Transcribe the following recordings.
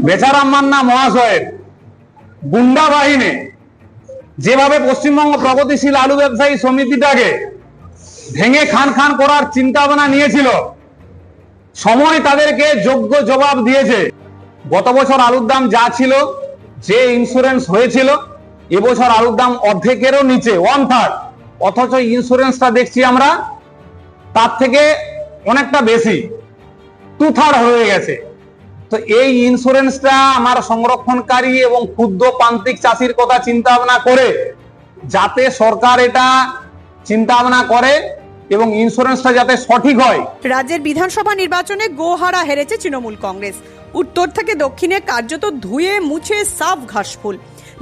বেচারাম মান্না মহাশয়ের গুন্ডা বাহিনী যেভাবে পশ্চিমবঙ্গ প্রগতিশীল আলু ব্যবসায়ী সমিতিটাকে ভেঙে খান খান করার চিন্তা ভাবনা নিয়েছিল, সময় তাদেরকে যোগ্য জবাব দিয়েছে। গত বছর আলুর দাম যা ছিল, যে ইন্স্যুরেন্স হয়েছিল, এবছর আলুর দাম অর্ধেকেরও নিচে, 1/3, অথচ ইন্স্যুরেন্সটা দেখছি আমরা তার থেকে অনেকটা বেশি, 2/3 হয়ে গেছে। তো এই ইন্স্যুরেন্সটা আমার সংরক্ষণকারী এবং ক্ষুদ্র প্রান্তিক চাষির কথা চিন্তা ভাবনা করে, যাতে সরকার এটা চিন্তা ভাবনা করে এবং ইন্স্যুরেন্সটা যাতে সঠিক হয়। রাজ্যের বিধানসভা নির্বাচনে গোহারা হেরেছে তৃণমূল কংগ্রেস। উত্তর থেকে দক্ষিণে কার্যত ধুয়ে মুছে সাফ ঘাসফুল।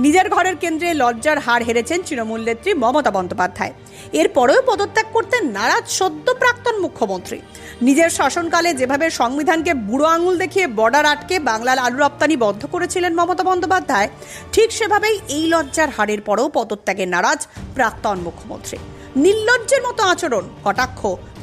নিজের ঘরের কেন্দ্রে লজ্জার হার হেরেছেন তৃণমূল নেত্রী মমতা বন্দ্যোপাধ্যায়। এরপরেও পদত্যাগ করতে নারাজ সদ্য প্রাক্তন মুখ্যমন্ত্রী। নিজের শাসনকালে যেভাবে সংবিধানকে বুড়ো আঙুল দেখিয়ে বর্ডার আটকে বাংলার আলু রপ্তানি বন্ধ করেছিলেন মমতা বন্দ্যোপাধ্যায়, ঠিক সেভাবেই এই লজ্জার হারের পরেও পদত্যাগে নারাজ প্রাক্তন মুখ্যমন্ত্রী। নির্লজ্জের মতো আচরণ, কটাক্ষ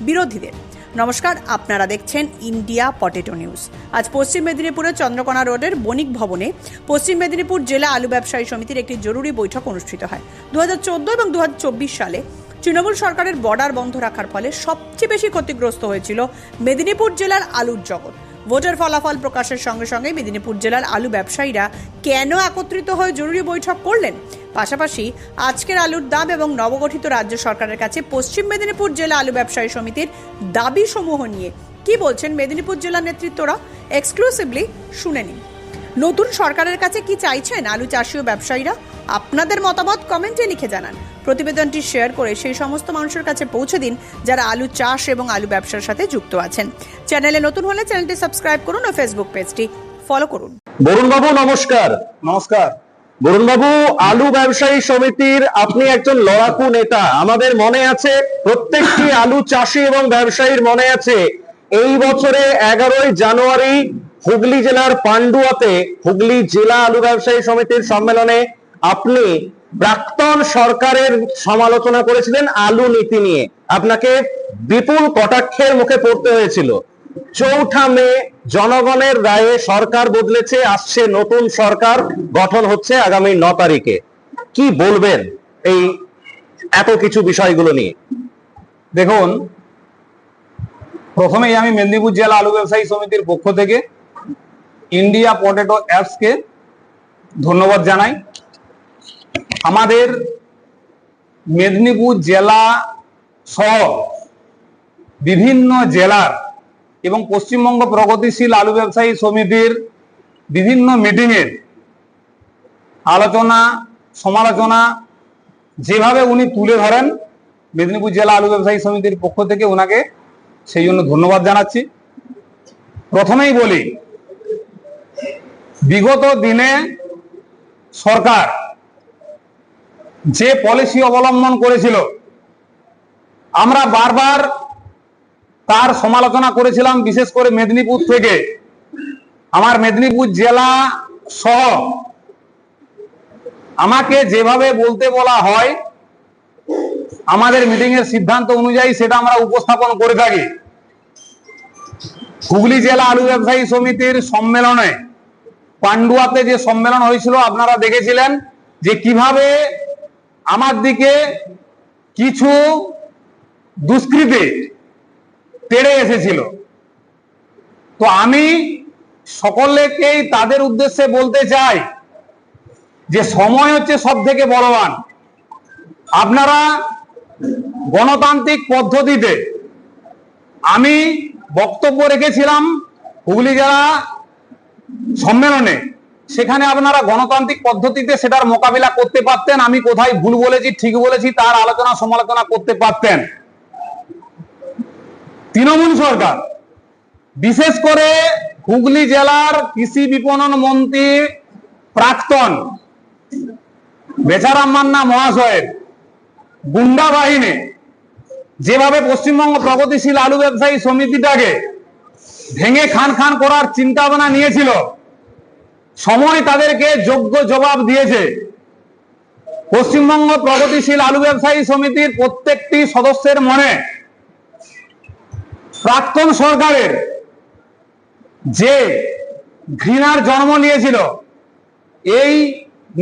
বিরোধীদের। নমস্কার, আপনারা দেখছেন ইন্ডিয়া পটেটো নিউজ। আজ পশ্চিম মেদিনীপুরের চন্দ্রকোনা রোডের বণিক ভবনে পশ্চিম মেদিনীপুর জেলা আলু ব্যবসায়ী সমিতির একটি জরুরি বৈঠক অনুষ্ঠিত হয়। 2014 এবং 2024 সালে তৃণমূল সরকারের বর্ডার বন্ধ রাখার ফলে সবচেয়ে বেশি ক্ষতিগ্রস্ত হয়েছিল মেদিনীপুর জেলার আলুর জগৎ। ভোটের ফলাফল প্রকাশের সঙ্গে সঙ্গে মেদিনীপুর জেলার আলু ব্যবসায়ীরা কেন একত্রিত হয়ে জরুরি বৈঠক করলেন, পাশাপাশি আজকের আলুর দাম এবং নবগঠিত রাজ্য সরকারের কাছে পশ্চিম মেদিনীপুর জেলা আলু ব্যবসায়ী সমিতির দাবি সমূহ নিয়ে কি বলছেন মেদিনীপুর জেলা নেতৃত্বরা, এক্সক্লুসিভলি শুনে নিন। নতুন সরকারের কাছে কি চাইছেন আলু চাষী ও ব্যবসায়ীরা? আপনাদের মতামত কমেন্টে লিখে জানান। প্রতিবেদনটি শেয়ার করে সেই সমস্ত মানুষের কাছে পৌঁছে দিন যারা আলু চাষ এবং আলু ব্যবসার সাথে যুক্ত আছেন। চ্যানেলে নতুন হলে চ্যানেলটি সাবস্ক্রাইব করুন ও ফেসবুক পেজটি ফলো করুন। বরুণ বাবু নমস্কার। নমস্কার। বরুণ বাবু, আলু ব্যবসায়ী সমিতির আপনি একজন লড়াকু নেতা। আমাদের মনে আছে, প্রত্যেকটি আলু চাষী এবং ব্যবসায়ীর মনে আছে, এই বছরে 11ই জানুয়ারি হুগলি জেলার পান্ডুয়াতে হুগলি জেলা আলু ব্যবসায়ী সমিতির সম্মেলনে আপনি প্রাক্তন সরকারের সমালোচনা করেছিলেন আলু নীতি নিয়ে। আপনাকে বিপুল কটাক্ষের মুখে পড়তে হয়েছিল। 4 মে জনগণের রায়ে সরকার বদলেছে, আসছে নতুন সরকার, গঠন হচ্ছে আগামী 9 তারিখে। কি বলবেন এই এত কিছু বিষয়গুলো নিয়ে? দেখুন, প্রথমেই আমি মেদিনীপুর জেলা আলু ব্যবসায়ী সমিতির পক্ষ থেকে ইন্ডিয়া পটেটো অ্যাপসকে ধন্যবাদ জানাই। আমাদের মেদিনীপুর জেলা সহ বিভিন্ন জেলার এবং পশ্চিমবঙ্গ প্রগতিশীল আলু ব্যবসায়ী সমিতির বিভিন্ন মিটিংয়ের আলোচনা সমালোচনা যেভাবে উনি তুলে ধরেন, মেদিনীপুর জেলা আলু ব্যবসায়ী সমিতির পক্ষ থেকে ওনাকে সেই জন্য ধন্যবাদ জানাচ্ছি। প্রথমেই বলি, বিগত দিনে সরকার যে পলিসি অবলম্বন করেছিল, আমরা বারবার তার সমালোচনা করেছিলাম। বিশেষ করে মেদিনীপুর থেকে, আমার মেদিনীপুর জেলা সহ আমাকে যেভাবে বলতে বলা হয়, আমাদের মিটিং এর সিদ্ধান্ত অনুযায়ী সেটা আমরা উপস্থাপন করে থাকি। হুগলি জেলা আলু ব্যবসায়ী সমিতির সম্মেলনে, পান্ডুয়াতে যে সম্মেলন হয়েছিল, আপনারা দেখেছিলেন যে কিভাবে আমার দিকে কিছু দুষ্কৃতী তেড়ে এসেছিল। তো আমি সকলকেই তাদের উদ্দেশ্যে বলতে চাই যে সময় হচ্ছে সব থেকে বলবান। আপনারা গণতান্ত্রিক পদ্ধতিতে, আমি বক্তব্য রেখেছিলাম হুগলি জেলা সম্মেলনে, সেখানে আপনারা গণতান্ত্রিক পদ্ধতিতে সেটার মোকাবিলা করতে পারতেন। আমি কোথায় ভুল বলেছি, ঠিক বলেছি, তার আলোচনা সমালোচনা করতে পারতেন। তৃণমূল সরকার, বিশেষ করে হুগলি জেলার কৃষি বিপণন মন্ত্রী প্রাক্তন বেচারাম মান্না মহাশয়ের গুন্ডা বাহিনী যেভাবে পশ্চিমবঙ্গ প্রগতিশীল আলু ব্যবসায়ী সমিতিটাকে ভেঙে খান খান করার চিন্তা ভাবনা নিয়েছিল, সময় তাদেরকে যোগ্য জবাব দিয়েছে। পশ্চিমবঙ্গ প্রগতিশীল আলু ব্যবসায়ী সমিতির প্রত্যেকটি সদস্যের মনে প্রাক্তন সরকারের যে ঘৃণার জন্ম নিয়েছিল, এই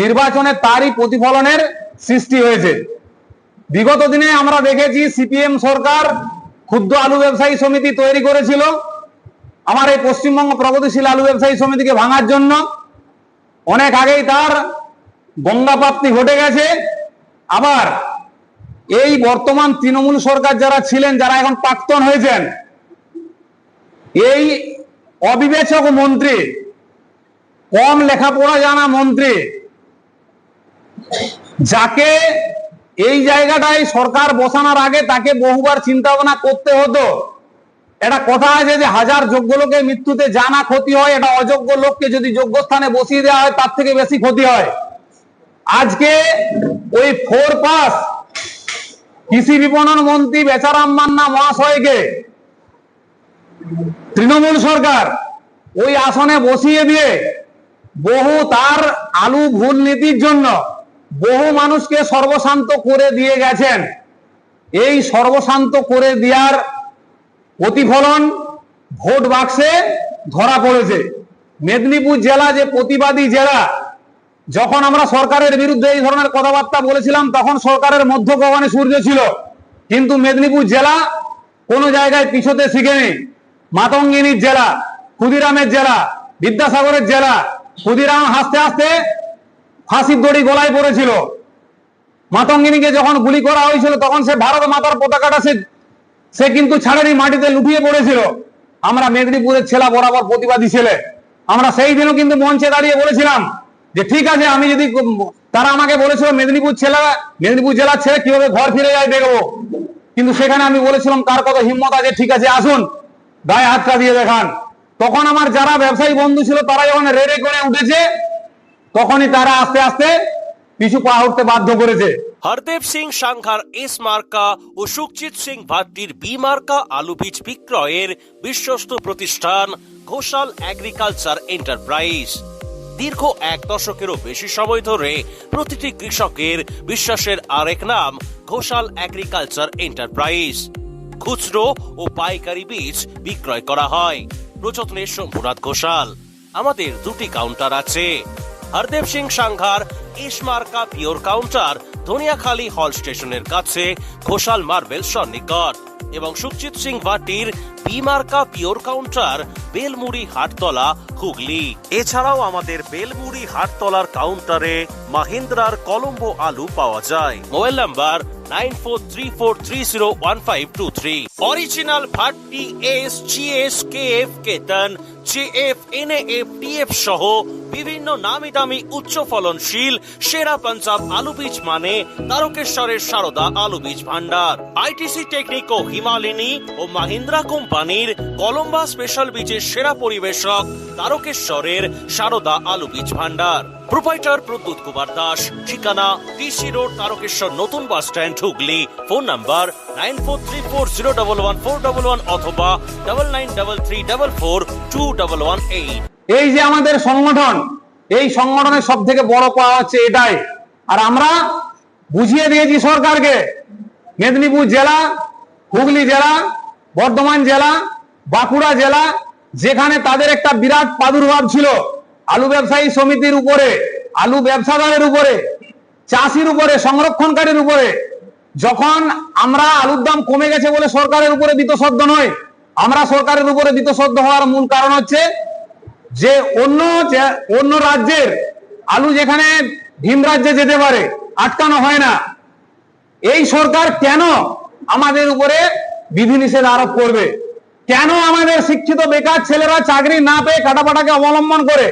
নির্বাচনে তারই প্রতিফলনের সৃষ্টি হয়েছে। বিগত দিনে আমরা দেখেছি সিপিএম সরকার ক্ষুদ্র আলু ব্যবসায়ী সমিতি তৈরি করেছিল আমার এই পশ্চিমবঙ্গ প্রগতিশীল আলু ব্যবসায়ী সমিতিকে ভাঙার জন্য। অনেক আগেই তার গঙ্গাপ্রাপ্তি ঘটে গেছে। আবার এই বর্তমান তৃণমূল সরকার যারা ছিলেন, যারা এখন প্রাক্তন হয়েছেন, এই অবিবেচক মন্ত্রী, কম লেখাপড়া জানা মন্ত্রী, যাকে এই জায়গাটায় সরকার বসানোর আগে তাকে বহুবার চিন্তা ভাবনা করতে হতো। একটা কথা আছে যে হাজার যোগ্য লোকের মৃত্যুতে জানা ক্ষতি হয়, এটা অযোগ্য লোককে যদি যোগ্য স্থানে বসিয়ে দেওয়া হয় তার থেকে বেশি ক্ষতি হয়। আজকে ওই 4 পাস কৃষি বিপণন মন্ত্রী বেচারাম মান্না মহাশয়কে তৃণমূল সরকার ওই আসনে বসিয়ে দিয়ে বহু তার আলু ভুল নীতির জন্য বহু মানুষকে সর্বশান্ত করে দিয়ে গেছেন। এই সর্বশান্ত করে দেওয়ার প্রতিফলন ভোট বাক্সে ধরা পড়েছে। মেদিনীপুর জেলা যে প্রতিবাদী জেলা, যখন আমরা সরকারের বিরুদ্ধে এই ধরনের কথাবার্তা বলেছিলাম তখন সরকারের মধ্যগগনে সূর্য ছিল, কিন্তু মেদিনীপুর জেলা কোনো জায়গায় পিছোতে শিখেনি। মাতঙ্গিনীর জেলা, ক্ষুদিরামের জেলা, বিদ্যাসাগরের জেলা, ক্ষুদিরাম হাসতে হাসতে ফাঁসির দড়ি গলায় পড়েছিল। মাতঙ্গিনীকে যখন গুলি করা হয়েছিল তখন সে ভারত মাতার পতাকাটা সে কিন্তু ছাড়েনি, মাটিতে লুটিয়ে পড়েছিল। আমরা মেদিনীপুরের ছেলে বরাবর প্রতিবাদী ছেলে, আমরা সেই দিনও কিন্তু মঞ্চে দাঁড়িয়ে বলেছিলাম যে ঠিক আছে, আমি যদি, তারা আমাকে বলেছিল মেদিনীপুর জেলার ছেলে কিভাবে ঘর ফিরে যায় দেখবো, কিন্তু সেখানে আমি বলেছিলাম কার কত হিম্মত আছে, ঠিক আছে আসুন গায়ে হাতটা দিয়ে দেখান। তখন আমার যারা ব্যবসায়ী বন্ধু ছিল তারা যখন রেড়ে করে উঠেছে তখনই তারা আস্তে আস্তে পিছু পা উঠতে বাধ্য করেছে। হরদেব সিং সাংঘার এস মার্কা ও সুখজিৎ সিং ভাট্টির বি মার্কা আলু বীজ বিক্রয়ের বিশ্বস্ত প্রতিষ্ঠান ঘোষাল এগ্রিকালচার এন্টারপ্রাইজ। দীর্ঘ 1 দশকেরও বেশি সময় ধরে প্রতিটি কৃষকের বিশ্বাসের আরেক নাম ঘোষাল এগ্রিকালচার এন্টারপ্রাইজ। খুচরো ও পাইকারি বীজ বিক্রয় করা হয়। প্রযত্নে শম্ভুনাথ ঘোষাল। আমাদের 2টি কাউন্টার আছে। হরদেব সিং সাংঘার এস মার্কা পিওর কাউন্টার ধনিয়াখালী হল স্টেশনের কাছে ঘোষাল মার্বেল সন্নিকট, এবং সুখজিৎ সিং ভাটির বি মার্কা পিওর কাউন্টার বেলমুড়ি হাটতলা হুগলি। এছাড়াও আমাদের বেলমুড়ি হাটতলার কাউন্টারে মাহিন্দ্রার কলম্বো আলু পাওয়া যায়। Mobile number 9434301523। Original Bhatti S, GS, KF, কেতন, জেএফ, এনএএফ, টিএফ সহ বিভিন্ন নামি দামি উচ্চ ফলনশীল সেরা পাঞ্জাব আলু বীজ মানে তারকেশ্বরের সারদা আলু বীজ ভান্ডার। আইটিসি টেকনিক ও হিমালিনী ও মাহিন্দ্রা কোম্পানির কলম্বা স্পেশাল বীজের সেরা পরিবেশক তারকেশ্বরের সারদা আলু বীজ ভান্ডার। প্রোপাইটার প্রদ্যুৎ কুমার দাস। ঠিকানা টিসি রোড, তারকেশ্বর নতুন bus stand, Hooghly. Phone number 9434011411 অথবা 9933442118। এই যে আমাদের সংগঠন, এই সংগঠনের সব থেকে বড় পাওয়া হচ্ছে এটাই। আর আমরা বুঝিয়ে দিয়েছি সরকারকে, মেদিনীপুর জেলা, হুগলি জেলা, বর্ধমান জেলা, বাঁকুড়া জেলা, যেখানে তাদের একটা বিরাট প্রাদুর্ভাব ছিল আলু ব্যবসায়ী সমিতির উপরে, আলু ব্যবসাদারের উপরে, চাষির উপরে, সংরক্ষণকারীর উপরে, যখন আমরা আলুর দাম কমে গেছে বলে সরকারের উপরে বীতশ্রদ্ধ নয়, আমরা সরকারের উপরে বীতশ্রদ্ধ হওয়ার মূল কারণ হচ্ছে যে অন্য রাজ্যের আলু যেখানে ভিন রাজ্যে যেতে পারে আটকানো হয় না, এই সরকার কেন আমাদের উপরে বিধিনিষেধ আরোপ করবে? কেন আমাদের শিক্ষিত বেকার ছেলেরা চাকরি না পেয়ে কাটাপাটাকে অবলম্বন করে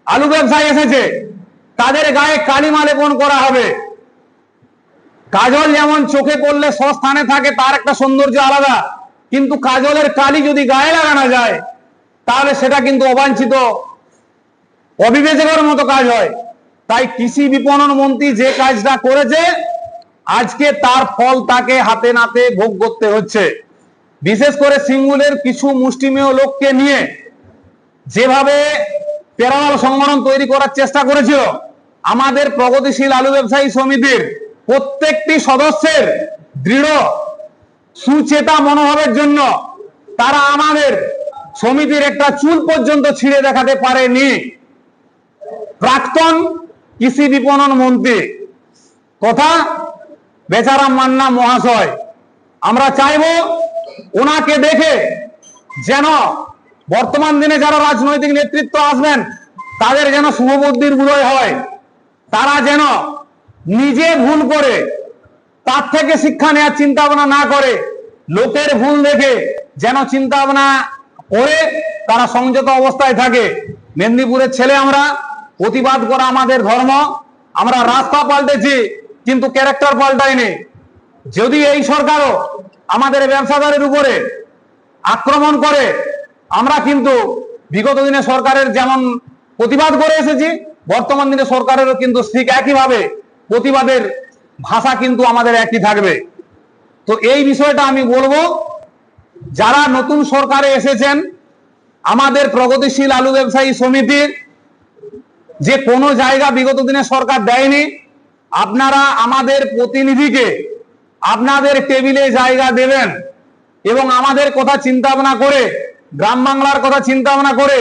আলু ব্যবসায় এসেছে, তাদের গায়ে কালিমা লেপন করা হবে? কাজল যেমন চোখে পড়লে স্থানে থাকে, তার একটা সৌন্দর্য আলাদা, কিন্তু কাজলের কালি যদি গায়ে লাগানো যায় তাহলে সেটা কিন্তু অবাঞ্ছিত, অবিবেচকের মতো কাজ হয়। তাই কৃষি বিপণন মন্ত্রী যে কাজটা করেছে আজকে তার ফল তাকে হাতে নাতে ভোগ করতে হচ্ছে। বিশেষ করে সিঙ্গুরের কিছু মুষ্টিমেয় লোককে নিয়ে যেভাবে প্যারালাল সংগঠন তৈরি করার চেষ্টা করেছিল, আমাদের প্রগতিশীল আলু ব্যবসায়ী সমিতির প্রত্যেকটি সদস্যের দৃঢ় সুচেতা মনোভাবের জন্য তারা আমাদের সমিতির একটা চুল পর্যন্ত ছিঁড়ে দেখাতে পারেনি প্রাক্তন কৃষি বিপণন মন্ত্রী তথা বেচারাম মান্না মহাশয়। আমরা চাইবো ওনাকে দেখে যেন বর্তমান দিনে যারা রাজনৈতিক নেতৃত্ব আসবেন তাদের যেন শুভবুদ্ধির উদয় হয়, তারা যেন নিজে ভুল করে তার থেকে শিক্ষা নেওয়ার চিন্তা ভাবনা না করে লোকের ভুল দেখে যেন চিন্তা ভাবনা করে তারা সংযত অবস্থায় থাকে। মেদিনীপুরের ছেলে আমরা, প্রতিবাদ করা আমাদের ধর্ম, আমরা রাস্তা পাল্টেছি কিন্তু ক্যারেক্টার পাল্টায়নি। যদি এই সরকারও আমাদের ব্যবসাদারের উপরে আক্রমণ করে, আমরা কিন্তু বিগত দিনে সরকারের যেমন প্রতিবাদ করে এসেছি, বর্তমান দিনে সরকারেরও কিন্তু ঠিক একইভাবে প্রতিবাদের ভাষা কিন্তু আমাদের একই থাকবে। তো এই বিষয়টা আমি বলবো, যারা নতুন সরকারে এসেছেন, আমাদের প্রগতিশীল আলু ব্যবসায়ী সমিতির যে কোনো জায়গা বিগত দিনে সরকার দেয়নি, আপনারা আমাদের প্রতিনিধিকে আপনাদের টেবিলে জায়গা দেবেন এবং আমাদের কথা চিন্তা ভাবনা করে, গ্রাম বাংলার কথা চিন্তা ভাবনা করে,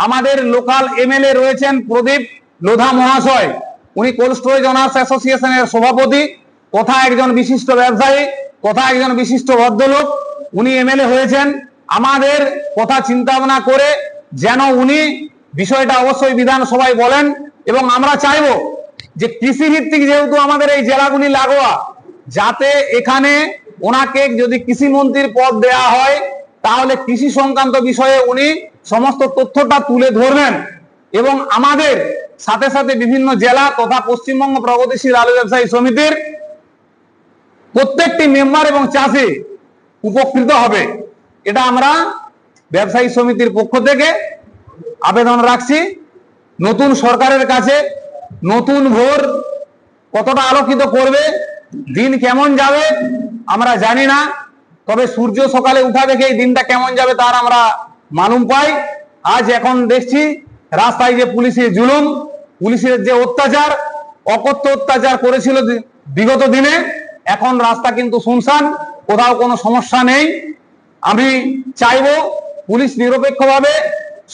আমাদের লোকাল এমএলএ রয়েছেন প্রদীপ লোধা মহাশয়, উনি কোল্ড স্টোরেজ অনার্স অ্যাসোসিয়েশনের সভাপতি তথা একজন বিশিষ্ট ব্যবসায়ী তথা একজন বিশিষ্ট ভদ্রলোক, উনি এমএলএ হয়েছেন। আমাদের কথা চিন্তা ভাবনা করে যেন উনি বিষয়টা অবশ্যই বিধানসভায় বলেন এবং আমরা চাইবো যে কৃষি ভিত্তিক যেহেতু আমাদের এই জেলাগুলি লাগোয়া, যাতে এখানে ওনাকে যদি কৃষি মন্ত্রীর পদ দেয়া হয় তাহলে কৃষি সংক্রান্ত বিষয়ে উনি সমস্ত তথ্যটা তুলে ধরবেন এবং আমাদের সাথে সাথে বিভিন্ন জেলা তথা পশ্চিমবঙ্গ প্রগতিশীল আলু ব্যবসায়ী সমিতির প্রত্যেকটি মেম্বার এবং চাষি উপকৃত হবে। এটা আমরা ব্যবসায়ী সমিতির পক্ষ থেকে আবেদন রাখছি নতুন সরকারের কাছে। নতুন ভোর কতটা আলোকিত করবে, দিন কেমন যাবে আমরা জানি না, তবে সূর্য সকালে উঠা দেখে এই দিনটা কেমন যাবে তার আমরা মালুম পাই। আজ এখন দেখছি রাস্তায় যে পুলিশের জুলুম, পুলিশের যে অত্যাচার, অকথ্য অত্যাচার করেছিল বিগত দিনে, এখন রাস্তা কিন্তু শুনশান, কোথাও কোনো সমস্যা নেই। আমি চাইবো পুলিশ নিরপেক্ষভাবে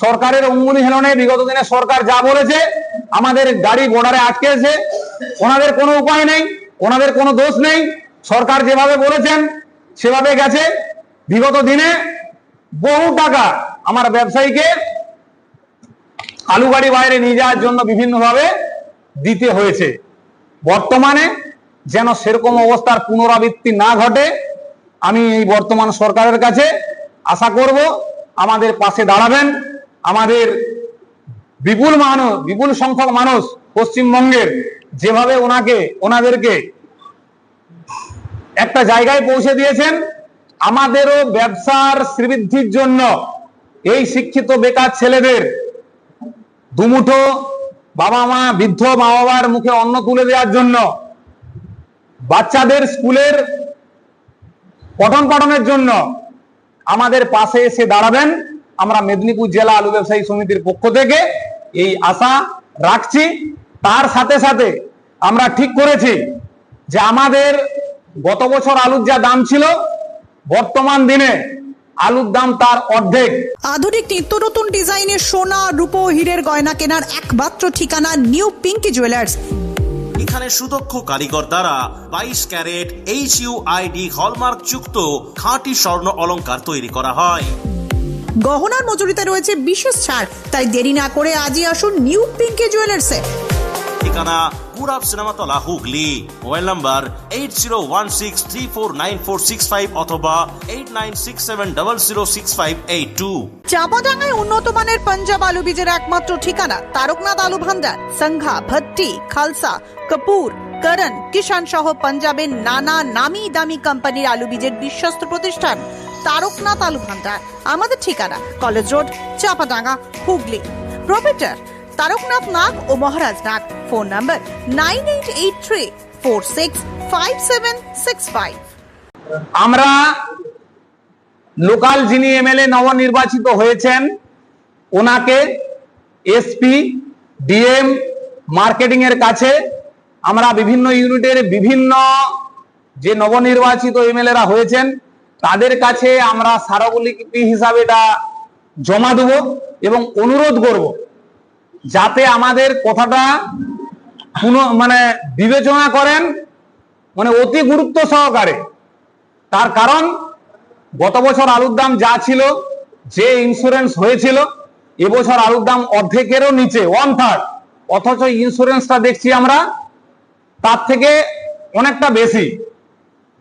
সরকারের অঙ্গুলি হেলনে বিগত দিনে সরকার যা বলেছে, আমাদের গাড়ি বর্ডারে আটকেছে, ওনাদের কোনো উপায় নেই, ওনাদের কোনো দোষ নেই, সরকার যেভাবে বলেছেন সেভাবে গেছে। বিগত দিনে বহু টাকা আমার ব্যবসায়ীকে আলু গাড়ি বাইরে নিয়ে যাওয়ার জন্য বিভিন্নভাবে দিতে হয়েছে। বর্তমানে যেন সেরকম অবস্থার পুনরাবৃত্তি না ঘটে, আমি এই বর্তমান সরকারের কাছে আশা করব আমাদের পাশে দাঁড়াবেন। আমাদের বিপুল সংখ্যক মানুষ পশ্চিমবঙ্গের যেভাবে ওনাদেরকে একটা জায়গায় পৌঁছে দিয়েছেন, আমাদেরও ব্যবসার শ্রীবৃদ্ধির জন্য এই শিক্ষিত বেকার ছেলেদের দুমুঠো বৃদ্ধ মা বাবার মুখে অন্ন তুলে দেওয়ার জন্য, বাচ্চাদের স্কুলের পঠন পাঠনের জন্য আমাদের পাশে এসে দাঁড়াবেন। আমরা মেদিনীপুর জেলা আলু ব্যবসায়ী সমিতির পক্ষ থেকে এই আশা রাখছি। তার সাথে সাথে আমরা ঠিক করেছি যে আমাদের গত বছর আলুর যা দাম ছিল, বর্তমান দিনে আলুর দাম তার অর্ধেক। আধুনিক নিত্য নতুন ডিজাইনের সোনা রূপো হীরের গয়না কেনার একমাত্র ঠিকানা নিউ পিঙ্কি জুয়েলার্স। এখানে সুদক্ষ কারিগর দ্বারা 22 ক্যারেট HUID হলমার্ক যুক্ত খাঁটি স্বর্ণ অলংকার তৈরি করা হয়। গহনার মজুরিতে রয়েছে বিশেষ ছাড়, তাই দেরি না করে আজই আসুন নিউ পিঙ্কি জুয়েলার্সে। ঠিকানা পুরাব সিনেমাতলা, হুগলি। মোবাইল নাম্বার 8016349465 অথবা 8967006582। চাপাডাঙ্গায় উন্নত মানের পাঞ্জাব আলু বীজের একমাত্র ঠিকানা তারকনাথ আলু ভান্ডার। সংঘা, ভট্টি, খালসা, কপুর, করণ, কিষান সহ পাঞ্জাবের নানা নামি দামি কোম্পানির আলু বীজের বিশ্বস্ত প্রতিষ্ঠান তারকনাথ আলু ভান্ডার। আমাদের ঠিকানা college road, Chapadanga, Hooghly. Proprietor Taraknath Nag ও মহারাজ নাগ। Phone number 9883465765। আমরা লোকাল যিনি এমএলএ নবনির্বাচিত হয়েছেন ওনাকে এসপি, ডিএম, মার্কেটিং এর কাছে আমরা বিভিন্ন ইউনিটের বিভিন্ন যে নবনির্বাচিত এমএলএরা হয়েছেন তাদের কাছে আমরা স্মারকলিপি হিসাবে এটা জমা দেব এবং অনুরোধ করব যাতে আমাদের কথাটা বিবেচনা করেন, অতি গুরুত্ব সহকারে। তার কারণ গত বছর আলুর দাম যা ছিল, যে ইন্স্যুরেন্স হয়েছিল, এবছর আলুর দাম অর্ধেকেরও নিচে, 1/3, অথচ ইন্স্যুরেন্সটা দেখছি আমরা তার থেকে অনেকটা বেশি,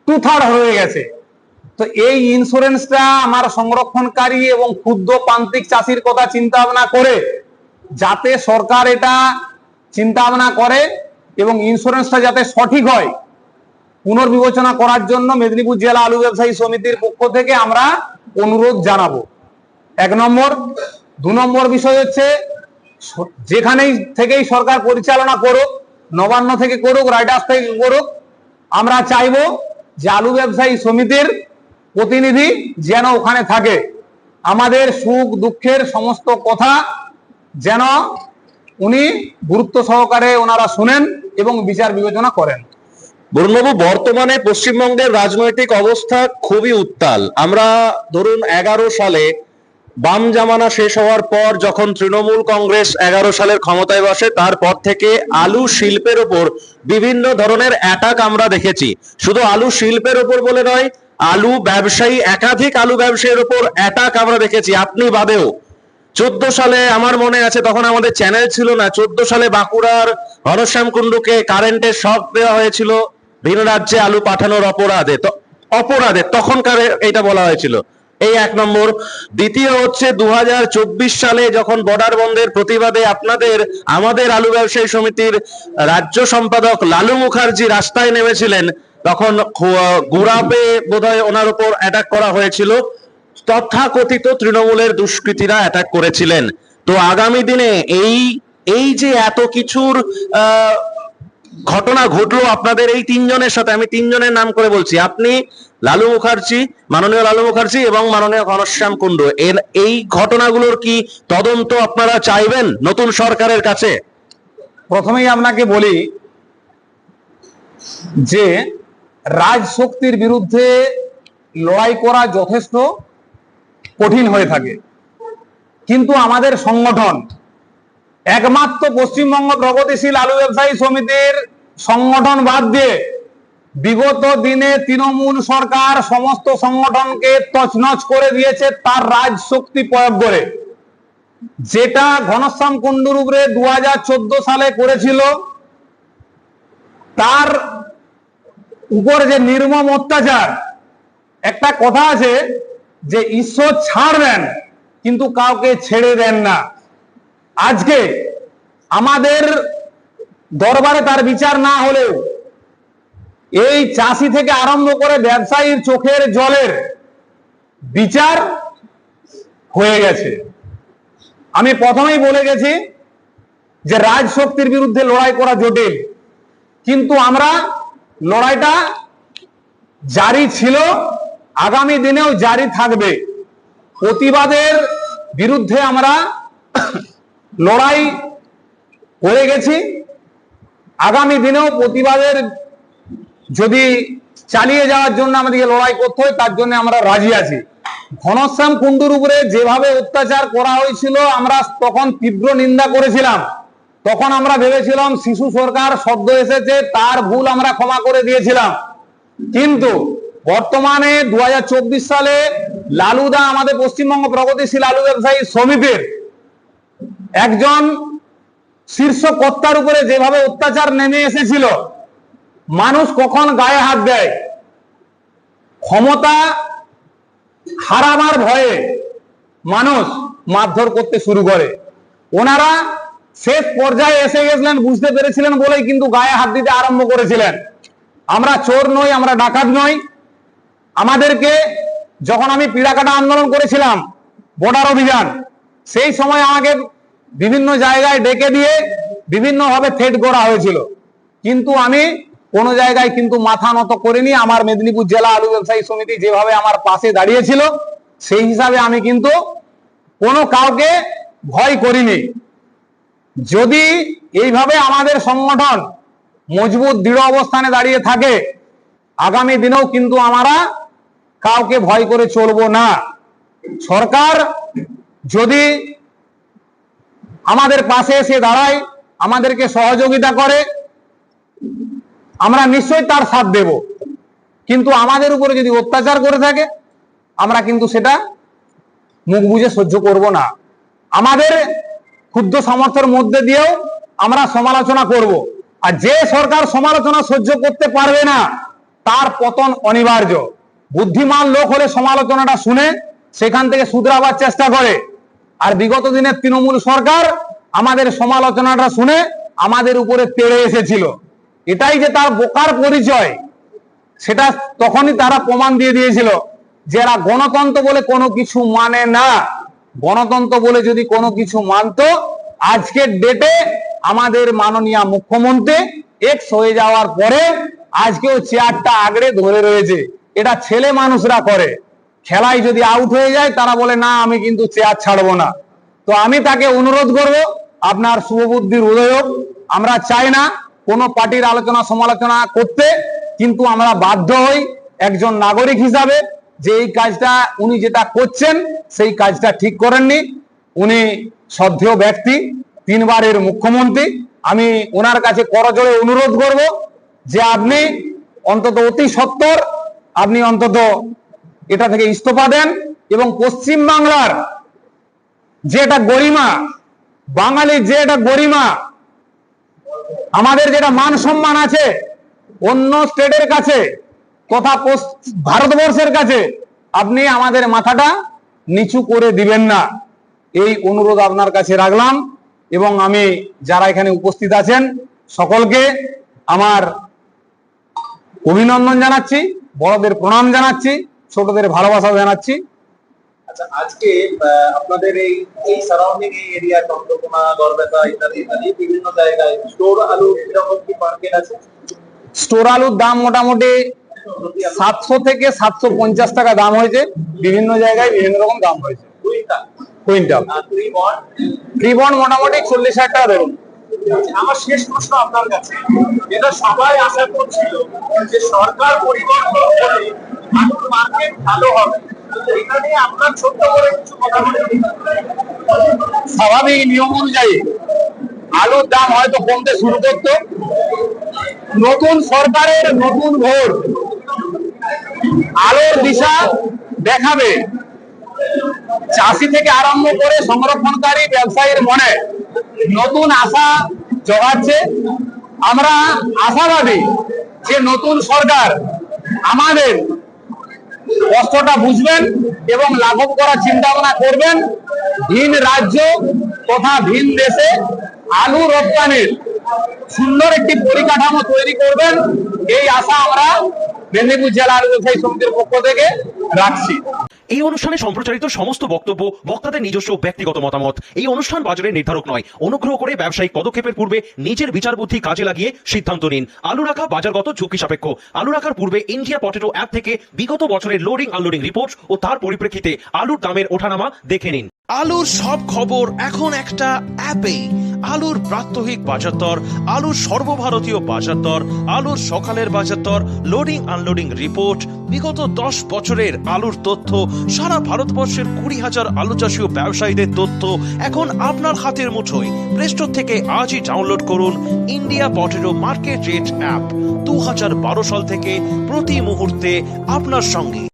2/3 হয়ে গেছে। তো এই ইন্স্যুরেন্সটা আমার সংরক্ষণকারী এবং ক্ষুদ্র প্রান্তিক চাষির কথা চিন্তা ভাবনা করে, যাতে সরকার এটা চিন্তা ভাবনা করে এবং ইন্স্যুরেন্সটা যাতে সঠিক হয়, পুনর্বিবেচনা করার জন্য মেদিনীপুর জেলা আলু ব্যবসায়ী সমিতির পক্ষ থেকে আমরা অনুরোধ জানাবো। 1 নম্বর। 2 নম্বর বিষয় হচ্ছে, যেখানেই থেকেই সরকার পরিচালনা করুক, নবান্ন থেকে করুক, রাইডার্স থেকে করুক, আমরা চাইবো যে আলু ব্যবসায়ী সমিতির প্রতিনিধি যেন ওখানে থাকে, আমাদের সুখ দুঃখের সমস্ত কথা যেন উনি গুরুত্ব সহকারে ওনারা শুনেন এবং বিচার বিবেচনা করেন। বরুণবাবু, বর্তমানে পশ্চিমবঙ্গের রাজনৈতিক অবস্থা খুবই উত্তাল। আমরা ধরুন 11 সালে বাম জামানা শেষ হওয়ার পর যখন তৃণমূল কংগ্রেস 11 সালের ক্ষমতায় বসে, তারপর থেকে আলু শিল্পের ওপর বিভিন্ন ধরনের অ্যাটাক আমরা দেখেছি। শুধু আলু শিল্পের ওপর বলে নয়, আলু ব্যবসায়ী, একাধিক আলু ব্যবসায়ীর ওপর অ্যাটাক আমরা দেখেছি, আপনি বাদেও। 14 সালে আমার মনে আছে, তখন আমাদের চ্যানেল ছিল না, 14 সালে বাঁকুড়ার ঘনশ্যাম কুণ্ডুকে কারেন্টের শক দেওয়া হয়েছিল ভিন রাজ্যে আলু পাঠানোর অপরাধে তখনকার এটা বলা হয়েছিল। এই 1 নম্বর। দ্বিতীয় হচ্ছে 2024 সালে যখন বর্ডার বন্ধের প্রতিবাদে আমাদের আলু ব্যবসায়ী সমিতির রাজ্য সম্পাদক লালু মুখার্জি রাস্তায় নেমেছিলেন, তখন গুড়াপে বোধহয় ওনার উপর অ্যাটাক করা হয়েছিল, তথাকথিত তৃণমূলের দুষ্কৃতীরা অ্যাটাক করেছিলেন। তো আগামী দিনে এই যে এত কিছুর ঘটনা ঘটলো আপনাদের এই 3 জনের সাথে, আমি 3 জনের নাম করে বলছি, আপনি, লালু মুখার্জি, মাননীয় লালু মুখার্জি এবং মাননীয় ঘনশ্যাম কুণ্ডু, এই ঘটনাগুলোর কি তদন্ত আপনারা চাইবেন নতুন সরকারের কাছে? প্রথমেই আপনাকে বলি যে রাজশক্তির বিরুদ্ধে লড়াই করা যথেষ্ট কঠিন হয়ে থাকে, কিন্তু আমাদের সংগঠন, একমাত্র পশ্চিমবঙ্গ প্রগতিশীল আলু ব্যবসায়ী সমিতির সংগঠন বাদ দিয়ে বিগত দিনে তৃণমূল সরকার সমস্ত সংগঠনকে তছনছ করে দিয়েছে তার রাজশক্তি প্রয়োগ করে। যেটা ঘনশ্যাম কুণ্ডুর উপরে 2014 সালে করেছিল, তার উপর যে নির্মম অত্যাচার, একটা কথা আছে যে ঈশ্বর ছাড় দেন কিন্তু কাউকে ছেড়ে দেন না। আজকে আমাদের দরবারে তার বিচার না হলেও এই চাষি থেকে আরম্ভ করে ব্যবসায়ীর চোখের জলের বিচার হয়ে গেছে। আমি প্রথমেই বলে গেছি যে রাজশক্তির বিরুদ্ধে লড়াই করা জটিল, কিন্তু আমরা লড়াইটা জারি ছিল, আগামী দিনেও জারি থাকবে। প্রতিবাদের বিরুদ্ধে আমরা লড়াই করে গেছি, আগামী দিনেও প্রতিবাদের যদি চালিয়ে যাওয়ার জন্য আমাদেরকে লড়াই করতে হয়, তার জন্য আমরা রাজি আছি। ঘনশ্যাম কুণ্ডুর উপরে যেভাবে অত্যাচার করা হয়েছিল, আমরা তখন তীব্র নিন্দা করেছিলাম। তখন আমরা ভেবেছিলাম শিশু সরকার শব্দ এসেছে, তার ভুল আমরা ক্ষমা করে দিয়েছিলাম। কিন্তু বর্তমানে 2024 সালে লালুদা আমাদের পশ্চিমবঙ্গ প্রগতিশীল আলু ব্যবসায়ী সমিতির একজন শীর্ষ কর্তার উপরে যেভাবে অত্যাচার নেমে এসেছিল, মানুষ কখন গায়ে হাত দেয়, ক্ষমতা হারাবার ভয়ে মানুষ মারধর করতে শুরু করে। ওনারা শেষ পর্যায়ে এসে গেছিলেন, বুঝতে পেরেছিলেন বলেই কিন্তু গায়ে হাত দিতে আরম্ভ করেছিলেন। আমরা চোর নই, আমরা ডাকাত নই। আমাদেরকে যখন আমি পিড়াকাটা আন্দোলন করেছিলাম, বর্ডার অভিযান, সেই সময় আমাকে বিভিন্ন জায়গায় ডেকে দিয়ে বিভিন্নভাবে থ্রেট করা হয়েছিল, কিন্তু আমি কোনো জায়গায় কিন্তু মাথা নত করিনি। আমার মেদিনীপুর জেলা আলু ব্যবসায়ী সমিতি যেভাবে আমার পাশে দাঁড়িয়েছিল, সেই হিসাবে আমি কিন্তু কোনো কাউকে ভয় করিনি। যদি এইভাবে আমাদের সংগঠন মজবুত দৃঢ় অবস্থানে দাঁড়িয়ে থাকে, আগামী দিনেও কিন্তু আমরা কাউকে ভয় করে চলবো না। সরকার যদি আমাদের পাশে এসে দাঁড়ায়, আমাদেরকে সহযোগিতা করে, আমরা নিশ্চয়ই তার সাথ দেব। কিন্তু আমাদের উপরে যদি অত্যাচার করে থাকে, আমরা কিন্তু সেটা মুখ বুজে সহ্য করব না। আমাদের ক্ষুদ্র সামর্থ্যের মধ্যে দিয়েও আমরা সমালোচনা করব। আর যে সরকার সমালোচনা সহ্য করতে পারবে না, তার পতন অনিবার্য। বুদ্ধিমান লোক হলে সমালোচনাটা শুনে সেখান থেকে শুধরাবার চেষ্টা করে। আর বিগত দিনের তৃণমূল সরকার আমাদের সমালোচনাটা শুনে আমাদের উপরে তেড়ে এসেছিল। এটাই যে তার বোকার পরিচয়, সেটা তখনই তারা প্রমাণ দিয়ে দিয়েছিল যে এরা গণতন্ত্র বলে কোনো কিছু মানে না। গণতন্ত্র বলে যদি কোনো কিছু মানতো, আজকের ডেটে আমাদের মাননীয় মুখ্যমন্ত্রী এক্স হয়ে যাওয়ার পরে আজকেও চেয়ারটা আগড়ে ধরে রয়েছে। এটা ছেলে মানুষরা করে। খেলায় যদি আউট হয়ে যায়, তারা বলে না আমি কিন্তু চেয়ার ছাড়বো না। তো আমি তাকে অনুরোধ করব, আপনার শুভবুদ্ধির উদয় হোক। আমরা চাই না কোনো পার্টির আলোচনা সমালোচনা করতে, কিন্তু আমরা বাধ্য হই একজন নাগরিক হিসাবে যে এই কাজটা উনি যেটা করছেন সেই কাজটা ঠিক করেননি। উনি শ্রদ্ধেয় ব্যক্তি, 3 বারের মুখ্যমন্ত্রী। আমি ওনার কাছে করজোড়ে অনুরোধ করব যে আপনি অন্তত অতি সত্বর আপনি অন্তত এটা থেকে ইস্তফা দেন এবং পশ্চিম বাংলার যে এটা গরিমা, বাঙালির যে এটা গরিমা, আমাদের যেটা মান সম্মান আছে অন্য স্টেটের কাছে তথা ভারতবর্ষের কাছে, আপনি আমাদের মাথাটা নিচু করে দিবেন না। এই অনুরোধ আপনার কাছে রাখলাম। এবং আমি যারা এখানে উপস্থিত আছেন সকলকে আমার অভিনন্দন জানাচ্ছি, বড়দের প্রণাম জানাচ্ছি, ছোটদের ভালোবাসা জানাচ্ছি। আচ্ছা, আজকে আপনাদের এই সারাউন্ডিং এরিয়া চন্দ্রকোনা, গড়বেতা ইত্যাদি ইত্যাদি বিভিন্ন জায়গায় স্টোর আলু এরকম কি মার্কেট আছে? স্টোর আলুর দাম মোটামুটি 700 থেকে 750 টাকা দাম হয়েছে। বিভিন্ন জায়গায় বিভিন্ন রকম দাম হয়েছে। কুইন্টাল ফ্রি বন্ড মোটামুটি 40,000 টাকা দেবেন। আমার শেষ প্রশ্ন আপনার কাছে, যেটা সবাই আশা করছিল যে সরকার পরিবর্তন হলে আলুর মার্কেট ভালো হবে, এখানে আপনার ছোট্ট করে কিছু কথা বলে। স্বাভাবিক নিয়ম অনুযায়ী আলুর দাম হয়তো কমতে শুরু করত। নতুন সরকারের নতুন ভোট আলুর দিশা দেখাবে। চাষি থেকে আরম্ভ করে সংরক্ষণকারী ব্যবসায়ীর মনে নতুন আশা জগাচ্ছে। আমরা আশাবাদী যে নতুন সরকার আমাদের কষ্টটা বুঝবেন এবং লাঘব করার চিন্তা ভাবনা করবেন। ভিন রাজ্য তথা ভিন দেশে আলু রপ্তানির সুন্দর একটি পরিকাঠামো তৈরি করবেন, এই আশা আমরা মেদিনীপুর জেলা আলু ব্যবসায়ী সমিতির পক্ষ থেকে রাখছি। এই অনুষ্ঠানে সম্প্রচারিত সমস্ত বক্তব্য বক্তাদের নিজস্ব ব্যক্তিগত মতামত। এই অনুষ্ঠান বাজারের নির্ধারক নয়। অনুগ্রহ করে ব্যবসায়িক পদক্ষেপের পূর্বে নিজের বিচার বুদ্ধি কাজে লাগিয়ে সিদ্ধান্ত নিন। আলু রাখা বাজারগত ঝুঁকি সাপেক্ষ। আলু রাখার পূর্বে ইন্ডিয়া পটেটো অ্যাপ থেকে বিগত বছরের লোডিং আনলোডিং রিপোর্ট ও তার পরিপ্রেক্ষিতে আলুর দামের ওঠানামা দেখে নিন। আলুর সব খবর এখন একটা অ্যাপেই। আলুর প্রাত্যহিক বাজার দর, আলুর সর্বভারতীয় বাজার দর, আলুর সকালের বাজার দর, লোডিং আনলোডিং রিপোর্ট, বিগত 10 বছরের আলুর তথ্য, সারা ভারতবর্ষের 20,000 আলু চাষী ও ব্যবসায়ীদের তথ্য এখন আপনার হাতের মুঠোয়। প্লে স্টোর থেকে আজই ডাউনলোড করুন India potato market rate app. 2012 সাল থেকে প্রতি মুহূর্তে আপনার সঙ্গে।